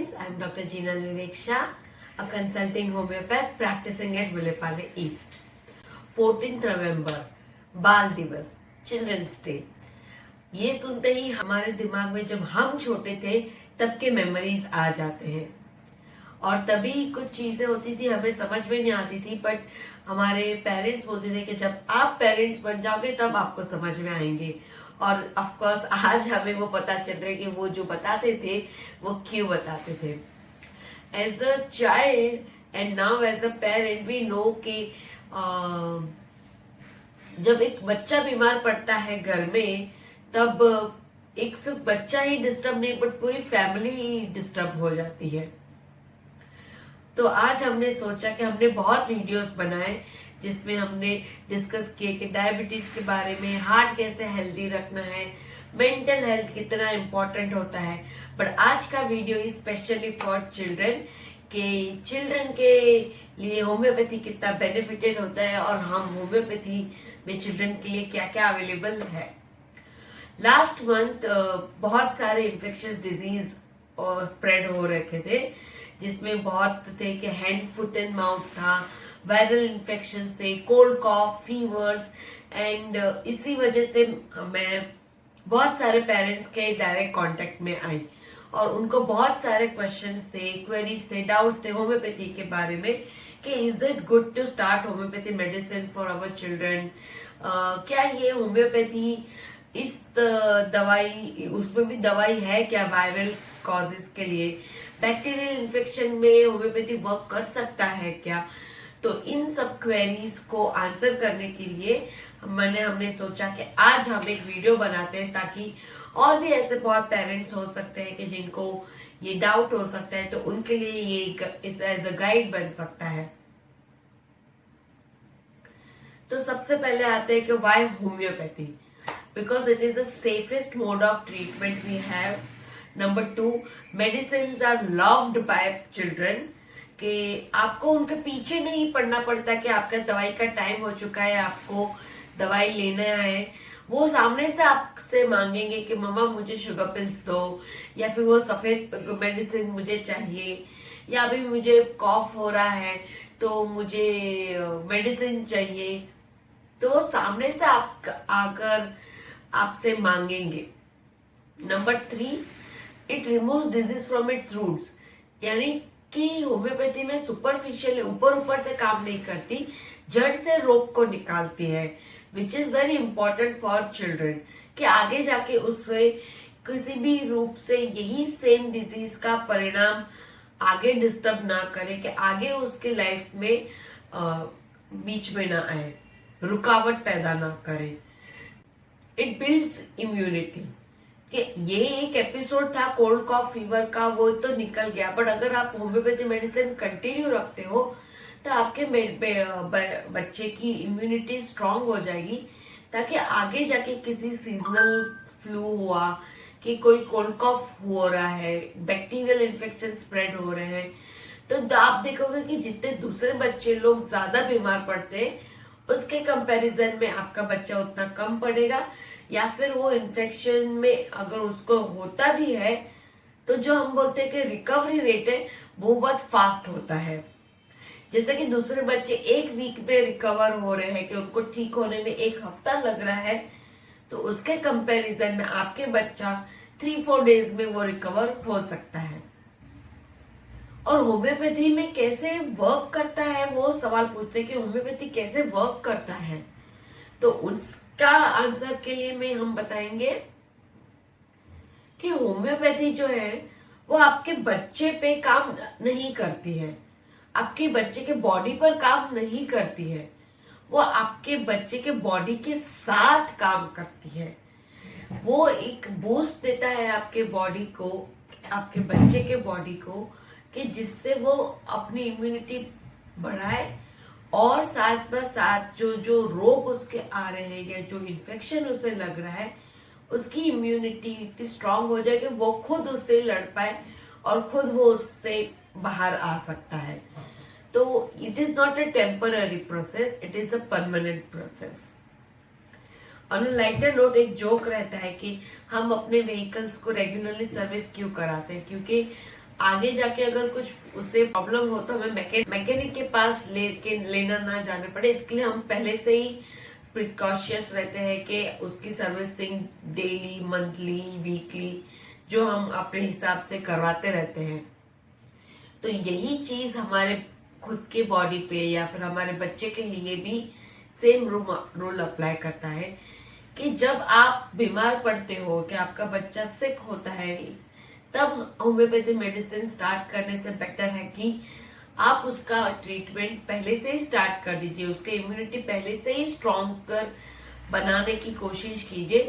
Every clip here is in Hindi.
friends, I'm Dr. Jinal Vivek Shah, a consulting homeopath practicing at Vilepale East. 14th November, बाल दिवस, चिल्ड्रंस डे। ये सुनते ही हमारे दिमाग में जब हम छोटे थे तब के मेमोरीज आ जाते हैं और तभी कुछ चीजें होती थी हमें समझ में नहीं आती थी, बट हमारे पेरेंट्स बोलते थे कि जब आप पेरेंट्स बन जाओगे तब आपको समझ में आएंगे। और ऑफ कोर्स आज हमें वो पता चल रहा है कि वो जो बताते थे वो क्यों बताते थे। As a child and now as a parent we know कि जब एक बच्चा बीमार पड़ता है घर में तब एक सिर्फ बच्चा ही डिस्टर्ब नहीं बट पूरी फैमिली डिस्टर्ब हो जाती है। तो आज हमने सोचा कि हमने बहुत वीडियोस बनाए जिसमें हमने डिस्कस किए कि डायबिटीज के बारे में, हार्ट कैसे हेल्दी रखना है, मेंटल हेल्थ कितना इम्पोर्टेंट होता है। बट आज का वीडियो स्पेशली फॉर चिल्ड्रन के चिल्ड्रन के लिए होम्योपैथी कितना बेनिफिटेड होता है और हम होम्योपैथी में चिल्ड्रन के लिए क्या क्या अवेलेबल है। लास्ट मंथ बहुत सारे इन्फेक्शियस डिजीज स्प्रेड हो रखे थे जिसमें बहुत थे कि हैंड फुट एंड माउथ था, वायरल इन्फेक्शन थे, कोल्ड कॉफ, फीवर्स एंड इसी वजह से मैं बहुत सारे पेरेंट्स के डायरेक्ट कांटेक्ट में आई और उनको बहुत सारे क्वेश्चंस थे, क्वेरीज थे, डाउट्स थे होम्योपैथी के बारे में कि is it good to start homeopathy medicine for our children. क्या ये होम्योपैथी इस दवाई उसमें भी दवाई है क्या वायरल कॉजेस के लिए, बैक्टीरियल इन्फेक्शन में होम्योपैथी वर्क कर सकता है क्या। तो इन सब क्वेरीज को आंसर करने के लिए हमने सोचा कि आज हम एक वीडियो बनाते हैं ताकि और भी ऐसे बहुत पेरेंट्स हो सकते हैं कि जिनको ये डाउट हो सकता है, तो उनके लिए ये एज अ गाइड बन सकता है। तो सबसे पहले आते हैं कि why homeopathy, because it is the safest mode of treatment we have. Number 2, medicine are loved by children, कि आपको उनके पीछे नहीं पड़ना पड़ता कि आपका दवाई का टाइम हो चुका है, आपको दवाई लेना है। वो सामने से आपसे मांगेंगे कि मम्मा मुझे शुगर पिल्स दो, या फिर वो सफेद मेडिसिन मुझे चाहिए, या अभी मुझे कॉफ हो रहा है तो मुझे मेडिसिन चाहिए। तो सामने से आप आकर आपसे मांगेंगे। Number 3, it removes disease from its roots, यानी कि होम्योपैथी में सुपरफिशियल ऊपर ऊपर से काम नहीं करती, जड़ से रोग को निकालती है, which is very important for children कि आगे जाके उससे किसी भी रूप से यही सेम डिजीज का परिणाम आगे डिस्टर्ब ना करे, कि आगे उसके लाइफ में बीच में ना आए, रुकावट पैदा ना करे। इट बिल्ड्स इम्यूनिटी, कि ये एक एपिसोड था कोल्ड कॉफ फीवर का, वो तो निकल गया, बट अगर आप होम्योपैथी मेडिसिन कंटिन्यू रखते हो तो आपके बच्चे की इम्यूनिटी स्ट्रांग हो जाएगी, ताकि आगे जाके किसी सीजनल फ्लू हुआ, कि कोई कोल्ड कॉफ हो रहा है, बैक्टीरियल इन्फेक्शन स्प्रेड हो रहे हैं, तो आप देखोगे कि जितने दूसरे बच्चे लोग ज्यादा बीमार पड़ते हैं उसके कंपैरिजन में आपका बच्चा उतना कम पड़ेगा, या फिर वो इन्फेक्शन में अगर उसको होता भी है तो जो हम बोलते हैं कि रिकवरी रेट है वो बहुत फास्ट होता है। जैसे कि दूसरे बच्चे 1 वीक में रिकवर हो रहे हैं, कि उनको ठीक होने में 1 हफ्ता लग रहा है, तो उसके कंपैरिजन में आपके बच्चा 3-4 डेज में वो रिकवर हो सकता है। और होम्योपैथी में कैसे वर्क करता है, वो सवाल पूछते हैं कि होम्योपैथी कैसे वर्क करता है, तो उसका आंसर के लिए में हम बताएंगे कि होम्योपैथी जो है वो आपके बच्चे पे काम नहीं करती है, आपके बच्चे के बॉडी पर काम नहीं करती है, वो आपके बच्चे के बॉडी के साथ काम करती है। वो एक बूस्ट देता है आपके बॉडी को, आपके बच्चे के बॉडी को, कि जिससे वो अपनी इम्यूनिटी बढ़ाए और साथ में साथ जो रोग उसके आ रहे हैं या जो इन्फेक्शन उसे लग रहा है उसकी इम्यूनिटी इतनी स्ट्रांग हो जाए कि वो खुद उससे लड़ पाए और खुद वो उससे बाहर आ सकता है। तो it is not a temporary process, it is a permanent process. On lighter note एक जोक रहता है कि हम अपने व्हीकल्स को रेगुलरली सर्विस क्यों कराते हैं, क्योंकि आगे जाके अगर कुछ उससे प्रॉब्लम हो तो हमें मैकेनिक के पास लेना ना जाने पड़े, इसके लिए हम पहले से ही प्रिकॉशियस रहते हैं कि उसकी सर्विसिंग डेली, मंथली, वीकली जो हम अपने हिसाब से करवाते रहते हैं। तो यही चीज हमारे खुद के बॉडी पे या फिर हमारे बच्चे के लिए भी सेम रूल अप्लाई करता है कि जब आप बीमार पड़ते हो, कि आपका बच्चा सिक होता है, तब होम्योपैथी मेडिसिन स्टार्ट करने से बेटर है कि आप उसका ट्रीटमेंट पहले से ही स्टार्ट कर दीजिए, उसके इम्यूनिटी पहले से ही स्ट्रॉन्ग कर बनाने की कोशिश कीजिए,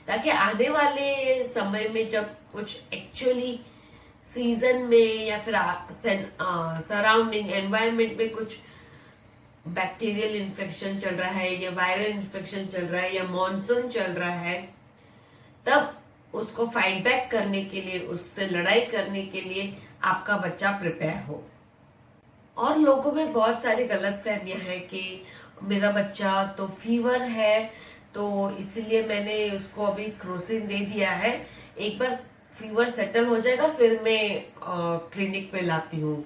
ताकि आने वाले समय में जब कुछ एक्चुअली सीजन में या फिर सराउंडिंग एनवायरनमेंट में कुछ बैक्टीरियल इन्फेक्शन चल रहा है या वायरल इन्फेक्शन चल रहा है या मॉनसून चल रहा है, तब उसको फाइट बैक करने के लिए, उससे लड़ाई करने के लिए आपका बच्चा प्रिपेयर हो। और लोगों में बहुत सारी गलतफहमियां हैं कि मेरा बच्चा तो फीवर है तो इसलिए मैंने उसको अभी क्रोसिन दे दिया है, एक बार फीवर सेटल हो जाएगा फिर मैं क्लिनिक में लाती हूँ।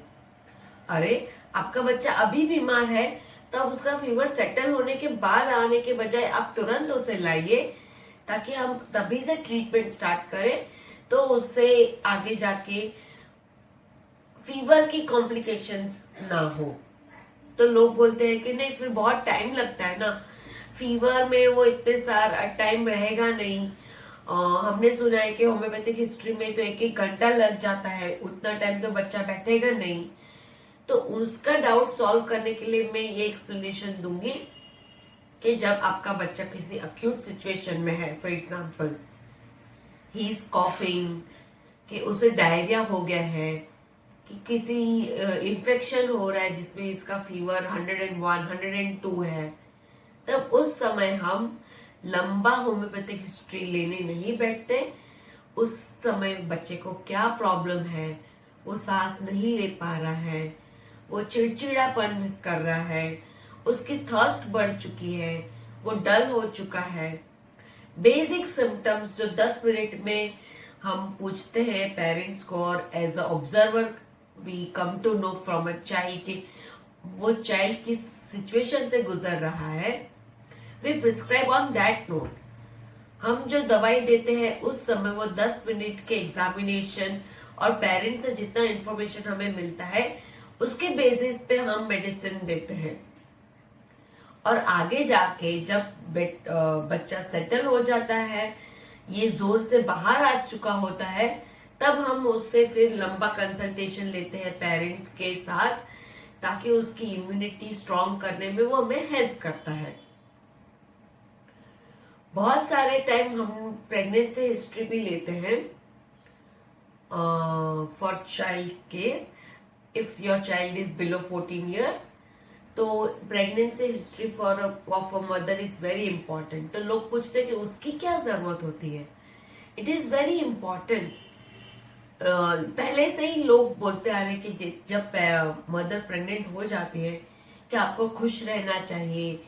अरे आपका बच्चा अभी बीमार है तो अब उसका फीवर सेटल होने के बाद आने के बजाय आप तुरंत उसे लाइए, ताकि हम तभी से ट्रीटमेंट स्टार्ट करें तो उससे आगे जाके फीवर की कॉम्प्लिकेशंस ना हो। तो लोग बोलते हैं कि नहीं फिर बहुत टाइम लगता है ना, फीवर में वो इतने सारा टाइम रहेगा नहीं। हमने सुना है कि होम्योपैथिक हिस्ट्री में तो 1-1 घंटा लग जाता है, उतना टाइम तो बच्चा बैठेगा नहीं। तो उसका डाउट सॉल्व करने के लिए मैं ये एक्सप्लेनेशन दूंगी कि जब आपका बच्चा किसी अक्यूट सिचुएशन में है, for example he is coughing, कि उसे डायरिया हो गया है, कि किसी इन्फेक्शन हो रहा है जिसमें इसका फीवर 101, 102 है, तब उस समय हम लंबा होम्योपैथिक हिस्ट्री लेने नहीं बैठते। उस समय बच्चे को क्या प्रॉब्लम है, वो सांस नहीं ले पा रहा है, वो चिड़चिड़ापन कर रहा है, उसकी थर्स्ट बढ़ चुकी है, वो डल हो चुका है, बेसिक सिम्टम्स जो 10 मिनट में हम पूछते हैं पेरेंट्स को, और as a observer we come to know from a child कि वो चाइल्ड किस सिचुएशन से गुजर रहा है, we prescribe on that note. हम जो दवाई देते हैं उस समय वो 10 मिनट के एग्जामिनेशन और पेरेंट्स से जितना इंफॉर्मेशन हमें मिलता है उसके बेसिस पे हम मेडिसिन देते हैं। और आगे जाके जब बच्चा सेटल हो जाता है, ये जोन से बाहर आ चुका होता है, तब हम उससे फिर लंबा कंसल्टेशन लेते हैं पेरेंट्स के साथ, ताकि उसकी इम्यूनिटी स्ट्रॉन्ग करने में वो हमें हेल्प करता है। बहुत सारे टाइम हम प्रेगनेंसी हिस्ट्री भी लेते हैं for child case, if your child is below 14 years, तो pregnancy history for of a mother is very important. तो लोग पूछते हैं कि उसकी क्या जरूरत होती है। It is very important. पहले से ही लोग बोलते आ रहे हैं कि जब मदर प्रेग्नेंट हो जाती है कि आपको खुश रहना चाहिए,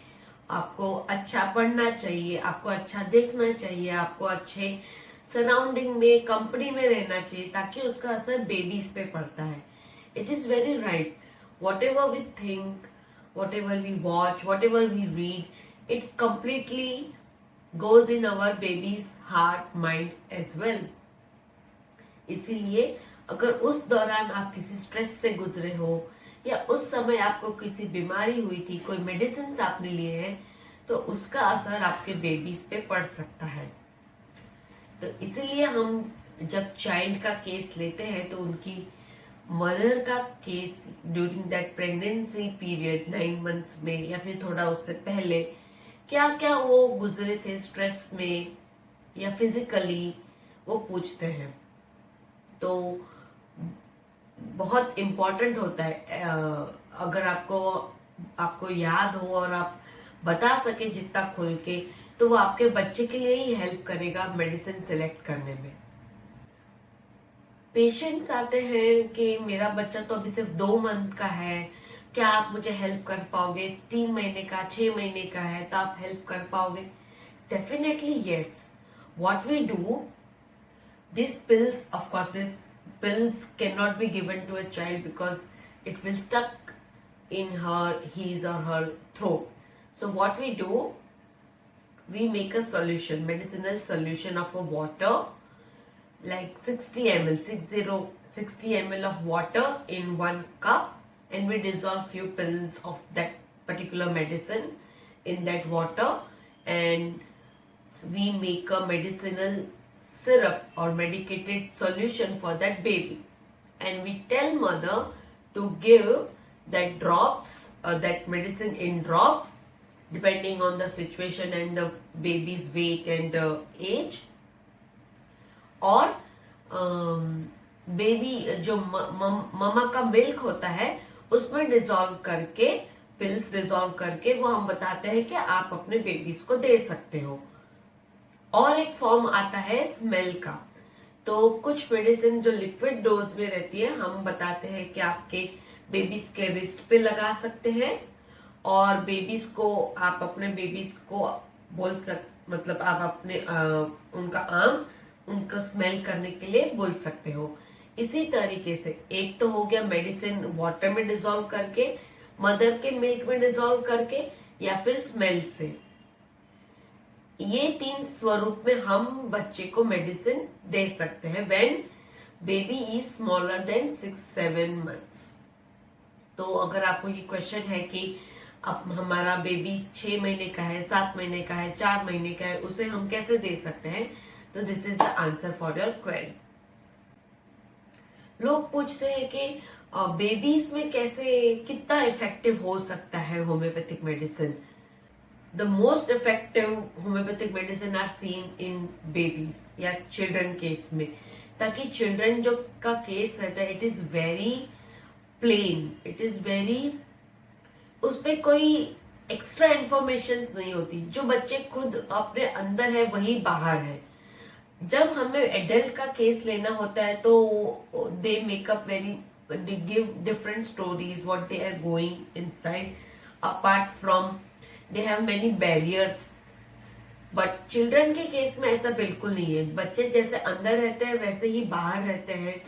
आपको अच्छा पढ़ना चाहिए, आपको अच्छा देखना चाहिए, आपको अच्छे सराउंडिंग में, कंपनी में रहना चाहिए, ताकि उसका असर बेबीज पे पड़ता है। It is very right. Whatever we think, whatever we watch, whatever we read, it completely goes in our baby's heart, mind as well. इसीलिए अगर उस दौरान आप किसी स्ट्रेस से गुजरे हो या उस समय आपको किसी बीमारी हुई थी, कोई मेडिसिन आपने लिए हैं, तो उसका असर आपके बेबीज पे पड़ सकता है। तो इसीलिए हम जब चाइल्ड का केस लेते हैं तो उनकी मदर का case during that pregnancy period 9 months में या फिर थोड़ा उससे पहले क्या क्या वो गुजरे थे स्ट्रेस में या फिजिकली, वो पूछते हैं। तो बहुत इम्पोर्टेंट होता है अगर आपको याद हो और आप बता सके जितना खुल के, तो वो आपके बच्चे के लिए ही हेल्प करेगा मेडिसिन सिलेक्ट करने में। पेशेंट्स आते हैं कि मेरा बच्चा तो अभी सिर्फ 2 month का है, क्या आप मुझे हेल्प कर पाओगे? 3 महीने का, 6 महीने का है तो आप हेल्प कर पाओगे? Definitely yes. What we do, this pills, of course this pills cannot be given to a child because it will stuck in his or her throat. So what we do, we make a solution, medicinal solution of a water, like 60 ml, 60 ml of water in 1 cup, and we dissolve few pills of that particular medicine in that water, and we make a medicinal syrup or medicated solution for that baby, and we tell mother to give that drops or that medicine in drops depending on the situation and the baby's weight and age, और बेबी जो ममा का मिल्क होता है उसमें डिजोल्व करके, पिल्स डिजोल्व करके वो हम बताते हैं कि आप अपने बेबीज को दे सकते हो। और एक फॉर्म आता है स्मेल का। तो कुछ मेडिसिन जो लिक्विड डोज में रहती है हम बताते हैं कि आपके बेबीज के रिस्ट पे लगा सकते हैं, और बेबीज को आप अपने बेबीज को मतलब आप अपने उनका आर्म उनको स्मेल करने के लिए बोल सकते हो। इसी तरीके से एक तो हो गया मेडिसिन वाटर में डिजोल्व करके, मदर के मिल्क में डिजोल्व करके, या फिर स्मेल से। ये 3 स्वरूप में हम बच्चे को मेडिसिन दे सकते हैं when baby is smaller than 6-7 months. तो अगर आपको ये क्वेश्चन है कि अब हमारा बेबी 6 महीने का है, 7 महीने का है, 4 महीने का है, उसे हम कैसे दे सकते हैं, तो this is the answer for your query. लोग पूछते हैं कि बेबीज में कैसे, कितना इफेक्टिव हो सकता है homeopathic medicine. The most effective homeopathic medicine are seen in babies या चिल्ड्रन केस में, ताकि चिल्ड्रन जो का केस रहता है it is very plain, it is very, उस पे कोई एक्स्ट्रा इंफॉर्मेशन नहीं होती। जो बच्चे खुद अपने अंदर है वही बाहर है। जब हमें एडल्ट का केस लेना होता है तो they make up very, they give different stories what they are going inside, apart from they have many barriers. But children के केस में ऐसा बिल्कुल नहीं है। बच्चे जैसे अंदर रहते हैं वैसे ही बाहर रहते हैं।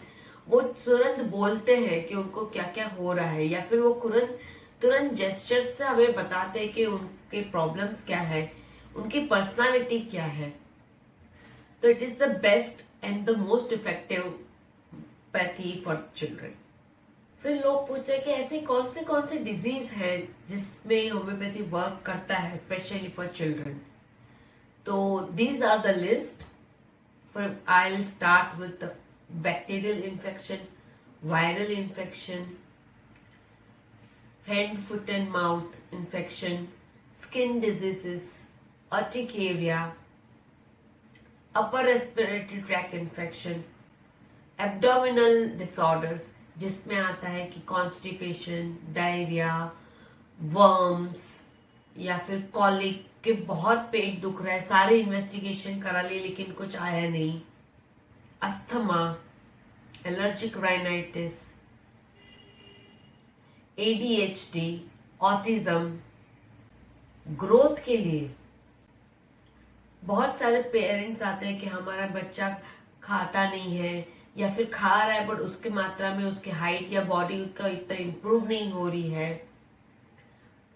वो तुरंत बोलते हैं कि उनको क्या क्या हो रहा है, या फिर वो तुरंत जेस्चर से हमें बताते हैं कि उनके प्रॉब्लम्स क्या है, उनकी पर्सनालिटी क्या है। तो it is the best and the most effective pathy for children. फिर लोग पूछते हैं कि ऐसे कौन से डिजीज है जिसमें होम्योपैथी वर्क करता है स्पेशली फॉर चिल्ड्रन। तो these are the list. For I will start with bacterial infection, viral infection, hand, foot and mouth infection, skin diseases, urticaria, upper respiratory tract infection, abdominal disorders जिसमें आता है कि constipation, diarrhea, worms, या फिर कॉलिक के बहुत पेट दुख रहा है, सारे इन्वेस्टिगेशन करा लिए लेकिन कुछ आया नहीं, asthma, allergic rhinitis, ADHD, autism. Growth के लिए बहुत सारे पेरेंट्स आते हैं कि हमारा बच्चा खाता नहीं है, या फिर खा रहा है बट उसकी मात्रा में उसकी हाइट या बॉडी का इतना इम्प्रूव नहीं हो रही है।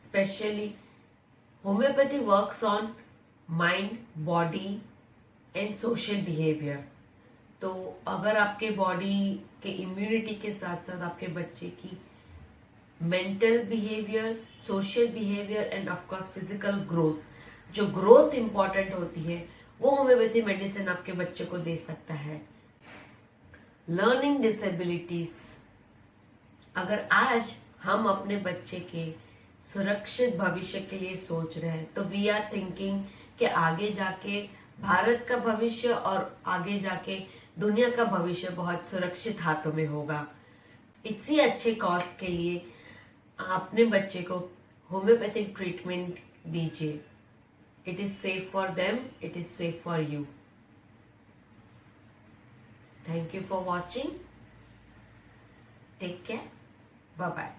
Specially homeopathy works on mind, body and social behaviour. तो अगर आपके बॉडी के इम्यूनिटी के साथ साथ आपके बच्चे की mental behaviour, social behaviour and of course physical growth, जो ग्रोथ इंपॉर्टेंट होती है वो होम्योपैथी मेडिसिन आपके बच्चे को दे सकता है। लर्निंग डिसेबिलिटीज, अगर आज हम अपने बच्चे के सुरक्षित भविष्य के लिए सोच रहे हैं तो वी आर थिंकिंग कि आगे जाके भारत का भविष्य और आगे जाके दुनिया का भविष्य बहुत सुरक्षित हाथों में होगा। इसी अच्छे कॉज के लिए अपने बच्चे को होम्योपैथिक ट्रीटमेंट दीजिए। It is safe for them, it is safe for you. Thank you for watching. Take care, bye bye.